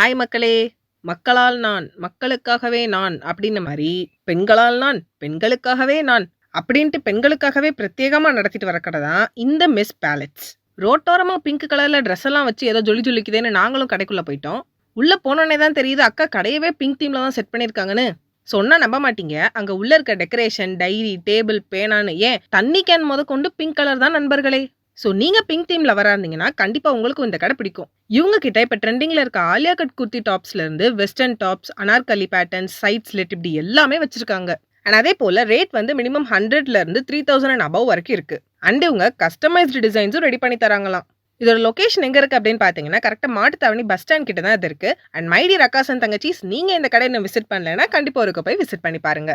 Hi மக்களே! மக்களால் நான், மக்களுக்காகவே நான் அப்படின்ன மாரி, பெண்களால் நான், பெண்களுக்காகவே நான் அப்படின்ட்டு பெண்களுக்காகவே பிரத்யேகமா நடத்திட்டு வர கடை தான் இந்த மிஸ் பேலட்ஸ். ரோட்டோரமா பிங்க் கலர்ல ட்ரெஸ் எல்லாம் வச்சு ஏதோ ஜொலி ஜொலிக்குதேன்னு நாங்களும் கடைக்குள்ள போயிட்டோம். உள்ள போனோனே தான் தெரியுது அக்கா கடையவே பிங்க் தீம்ல தான் செட் பண்ணியிருக்காங்கன்னு. சொன்னா நம்ப மாட்டீங்க. அங்க உள்ள இருக்க டெக்கரேஷன், டைரி, டேபிள், பேனான்னு ஏன் தண்ணி கேன் முதற்கொண்டு பிங்க் கலர் தான் நண்பர்களே. ஸோ நீங்க பிங்க் தீம் லவரா இருந்தீங்கன்னா கண்டிப்பா உங்களுக்கும் இந்த கடை பிடிக்கும். இவங்க கிட்ட இப்ப ட்ரெண்டிங்ல இருக்க ஆலியா கட் குர்த்தி டாப்ஸ்ல இருந்து western tops, Anarkali patterns, side slit இப்படி எல்லாமே வச்சிருக்காங்க. அண்ட் அதே போல ரேட் வந்து மினிமம் 100ல இருந்து 3000 அண்ட் அபவ் வரைக்கும் இருக்கு. அண்ட் இவங்க கஸ்டமைஸ்டு டிசைன்ஸும் ரெடி பண்ணி தராங்களாம். இதோட லொகேஷன் எங்க இருக்கு அப்படின்னு பாத்தீங்கன்னா கரெக்டா மாட்டுத்தாவணி பஸ் ஸ்டாண்ட் கிட்ட தான் இது இருக்கு. அண்ட் மைடி ரக்காசன் தங்கச்சிஸ், நீங்க இந்த கடையை விசிட் பண்ணலன்னா கண்டிப்பா ஒருக்க போய் விசிட் பண்ணி பாருங்க.